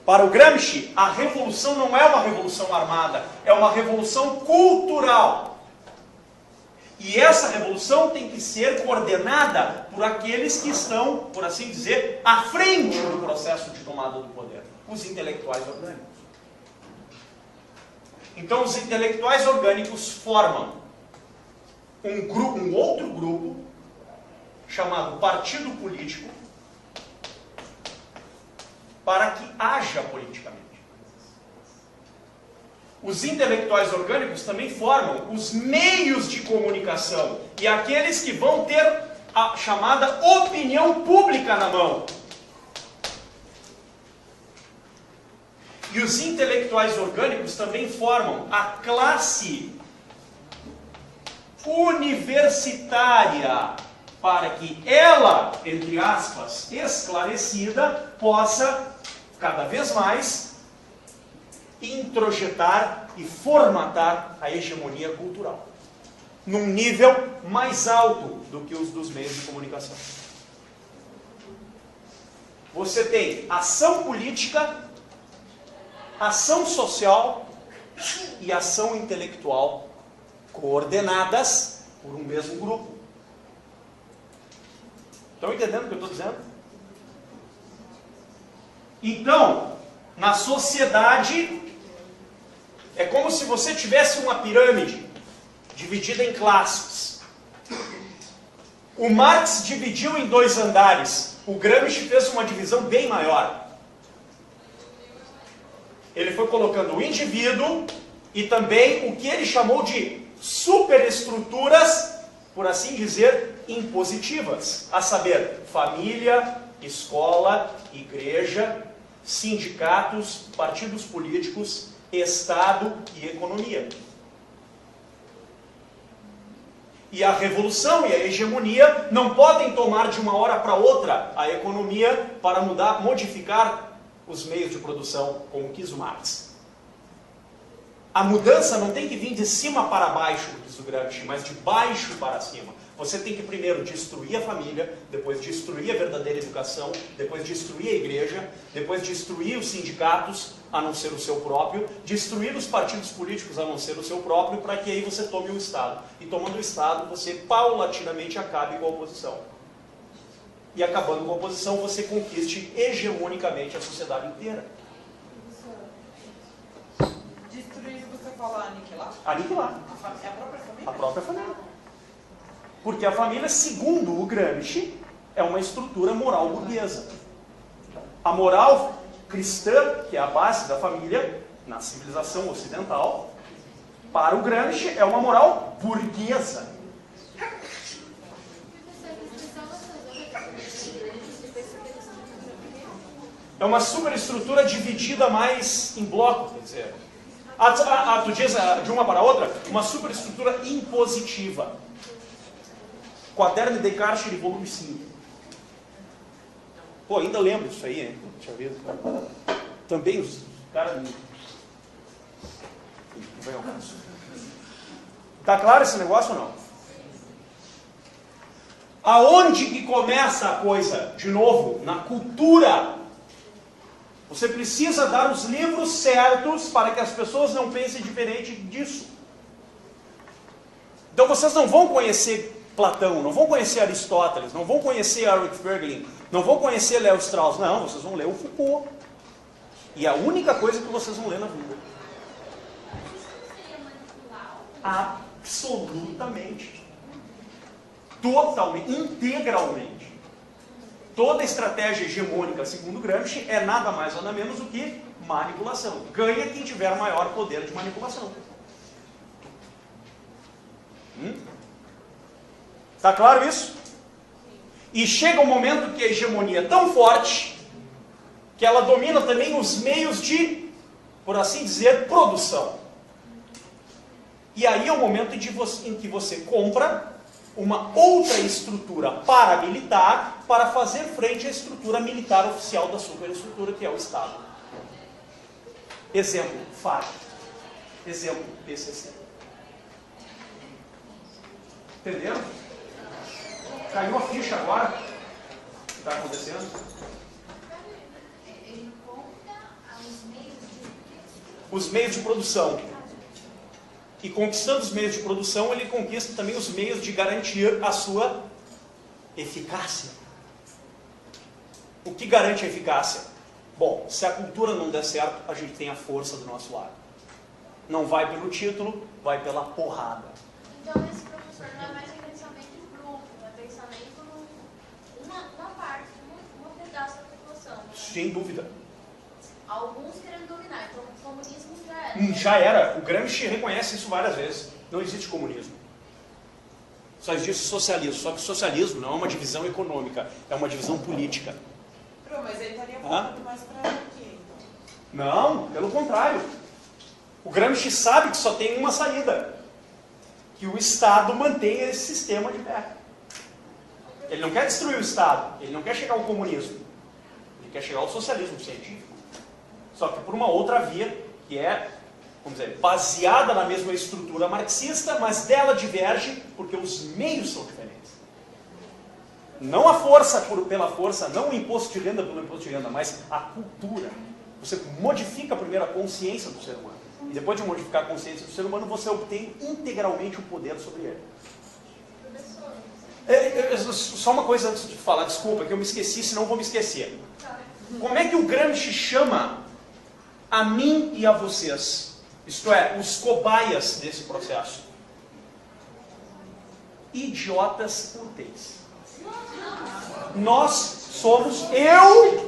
Para o Gramsci, a revolução não é uma revolução armada, é uma revolução cultural. E essa revolução tem que ser coordenada por aqueles que estão, por assim dizer, à frente do processo de tomada do poder, os intelectuais orgânicos. Então, os intelectuais orgânicos formam um outro grupo, chamado partido político, para que haja politicamente. Os intelectuais orgânicos também formam os meios de comunicação e aqueles que vão ter a chamada opinião pública na mão. E os intelectuais orgânicos também formam a classe universitária, para que ela, entre aspas, esclarecida, possa, cada vez mais, introjetar e formatar a hegemonia cultural, num nível mais alto do que os dos meios de comunicação. Você tem ação política, ação social e ação intelectual coordenadas por um mesmo grupo. Estão entendendo o que eu estou dizendo? Então, na sociedade, é como se você tivesse uma pirâmide dividida em classes. O Marx dividiu em 2 andares. O Gramsci fez uma divisão bem maior. Ele foi colocando o indivíduo e também o que ele chamou de superestruturas, por assim dizer, impositivas. A saber, família, escola, igreja, sindicatos, partidos políticos, Estado e economia. E a revolução e a hegemonia não podem tomar de uma hora para outra a economia para modificar os meios de produção, como quis o Marx. A mudança não tem que vir de cima para baixo, diz o Gramsci, mas de baixo para cima. Você tem que primeiro destruir a família, depois destruir a verdadeira educação, depois destruir a igreja, depois destruir os sindicatos, a não ser o seu próprio, destruir os partidos políticos, a não ser o seu próprio, para que aí você tome o Estado. E tomando o Estado, você paulatinamente acabe com a oposição. E acabando com a oposição, você conquiste hegemonicamente a sociedade inteira. Destruir, você fala aniquilar? Aniquilar. É a própria família? A própria família. Porque a família, segundo o Gramsci, é uma estrutura moral burguesa. A moral cristã, que é a base da família, na civilização ocidental, para o Gramsci é uma moral burguesa. É uma superestrutura dividida mais em blocos, quer dizer. Tu diz de uma para outra, uma superestrutura impositiva. Quaderno de Descartes, volume 5. Pô, ainda lembro disso aí, hein? Deixa eu ver. Também os caras... Tá claro esse negócio ou não? Aonde que começa a coisa? De novo, na cultura. Você precisa dar os livros certos para que as pessoas não pensem diferente disso. Então vocês não vão conhecer Platão, não vão conhecer Aristóteles, não vão conhecer Eric Ferglin, não vão conhecer Léo Strauss, não, vocês vão ler o Foucault. E é a única coisa que vocês vão ler na vida. Absolutamente. Totalmente, integralmente. Toda estratégia hegemônica, segundo Gramsci, é nada mais nada menos do que manipulação. Ganha quem tiver maior poder de manipulação. Está claro isso? E chega um momento que a hegemonia é tão forte que ela domina também os meios de, por assim dizer, produção. E aí é o momento em que você compra uma outra estrutura paramilitar para fazer frente à estrutura militar oficial da superestrutura, que é o Estado. Exemplo, FARC. Exemplo, PCC. Entenderam? Caiu a ficha agora? O que está acontecendo? Ele conta a os meios de produção. E conquistando os meios de produção, ele conquista também os meios de garantir a sua eficácia. O que garante a eficácia? Bom, se a cultura não der certo, a gente tem a força do nosso lado. Não vai pelo título, vai pela porrada. Então esse professor não é mais um pensamento em grupo, é pensamento numa parte, num pedaço da população. Né? Sem dúvida. Alguns querendo dominar, então o comunismo já era. Já era. O Gramsci reconhece isso várias vezes. Não existe comunismo. Só existe socialismo. Só que o socialismo não é uma divisão econômica, é uma divisão política. Mas ele estaria voltando mais para aqui, então. Não, pelo contrário. O Gramsci sabe que só tem uma saída. Que o Estado mantenha esse sistema de pé. Ele não quer destruir o Estado. Ele não quer chegar ao comunismo. Ele quer chegar ao socialismo científico. Só que por uma outra via, que é, vamos dizer, baseada na mesma estrutura marxista, mas dela diverge porque os meios são diferentes. Não a força pela força, não o imposto de renda pelo imposto de renda, mas a cultura. Você modifica primeiro a consciência do ser humano. E depois de modificar a consciência do ser humano, você obtém integralmente o poder sobre ele. Só uma coisa antes de falar, desculpa, que eu me esqueci, senão eu vou me esquecer. Como é que o Gramsci chama a mim e a vocês? Isto é, os cobaias desse processo. Idiotas úteis. Nós somos, eu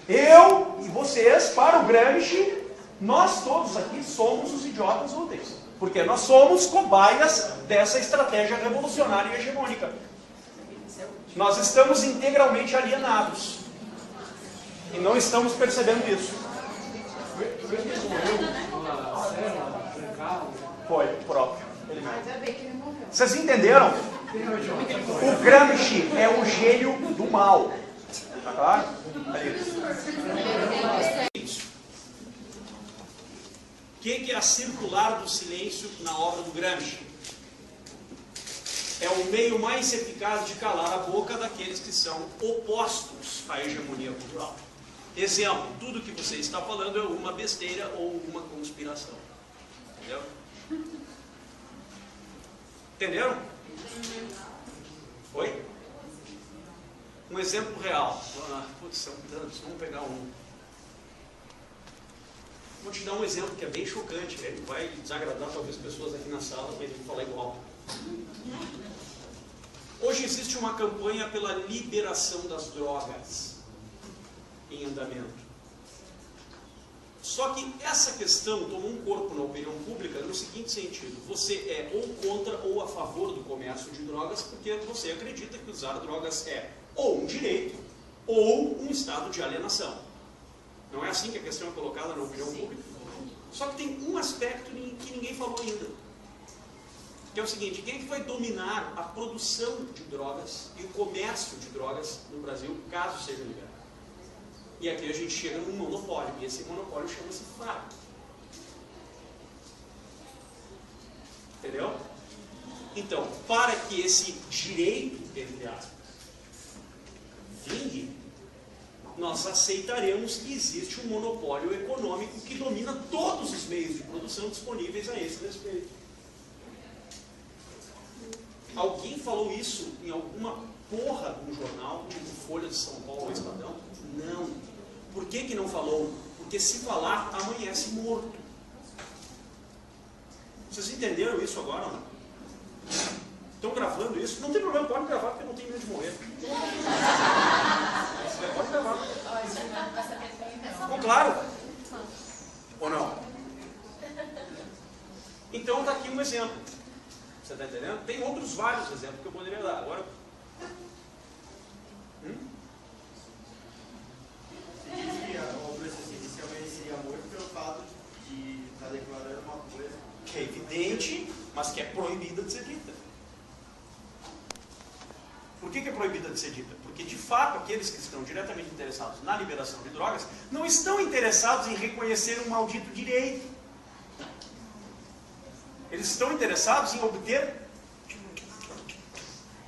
e vocês, para o Gramsci, nós todos aqui somos os idiotas úteis. Porque nós somos cobaias dessa estratégia revolucionária e hegemônica. Nós estamos integralmente alienados. E não estamos percebendo isso. Foi, próprio. Ele mesmo. Vocês entenderam? O Gramsci é o gênio do mal. Tá claro? O que é a circular do silêncio na obra do Gramsci? É o meio mais eficaz de calar a boca daqueles que são opostos à hegemonia cultural. Exemplo, tudo que você está falando é uma besteira ou uma conspiração. Entendeu? Entenderam? Oi? Um exemplo real. Putz, são tantos, vamos pegar um. Vou te dar um exemplo que é bem chocante, ele vai desagradar talvez pessoas aqui na sala, mas ele falar igual. Hoje existe uma campanha pela liberação das drogas em andamento. Só que essa questão tomou um corpo na opinião pública no seguinte sentido: você é ou contra ou a favor do comércio de drogas porque você acredita que usar drogas é ou um direito ou um estado de alienação. Não é assim que a questão é colocada na opinião pública? Só que tem um aspecto que ninguém falou ainda, que é o seguinte: quem é que vai dominar a produção de drogas e o comércio de drogas no Brasil, caso seja liberado? E aqui a gente chega num monopólio, e esse monopólio chama-se FARC. Entendeu? Então, para que esse direito, entre aspas, vingue, nós aceitaremos que existe um monopólio econômico que domina todos os meios de produção disponíveis a esse respeito. Alguém falou isso em alguma porra de um jornal, tipo Folha de São Paulo ou Estadão? Não. Por que não falou? Porque se falar, amanhece morto. Vocês entenderam isso agora ou não? Estão gravando isso? Não tem problema, pode gravar, porque eu não tenho medo de morrer. Pode gravar. Ficou claro? Ou não? Então está aqui um exemplo. Você está entendendo? Tem outros vários exemplos que eu poderia dar. Agora... Declarando uma coisa que é evidente, mas que é proibida de ser dita. Por que é proibida de ser dita? Porque, de fato, aqueles que estão diretamente interessados na liberação de drogas não estão interessados em reconhecer um maldito direito. Eles estão interessados em obter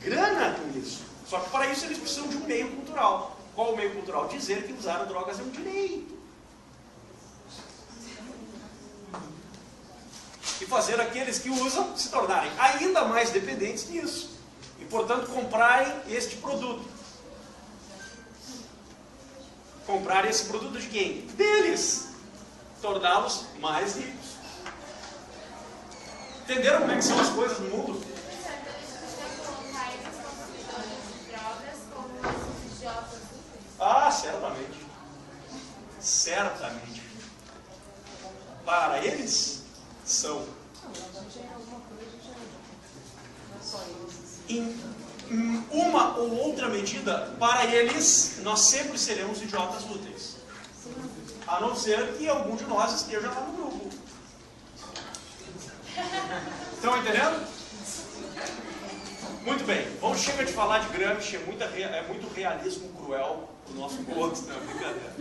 grana com isso. Só que, para isso, eles precisam de um meio cultural. Qual o meio cultural? Dizer que usar drogas é um direito. fazer aqueles que usam se tornarem ainda mais dependentes disso. E, portanto, comprarem este produto. Comprar esse produto de quem? Deles. Torná-los mais ricos. Entenderam como é que são as coisas no mundo? Professor, então isso podia colocar esses consumidores de drogas como esses idiotas úteis? Ah, certamente. Certamente. Para eles, são. Em uma ou outra medida, para eles, nós sempre seremos idiotas úteis. A não ser que algum de nós esteja lá no grupo. Estão entendendo? Muito bem. Vamos, chega de falar de Gramsci, é muito realismo cruel o nosso gosto, não é brincadeira.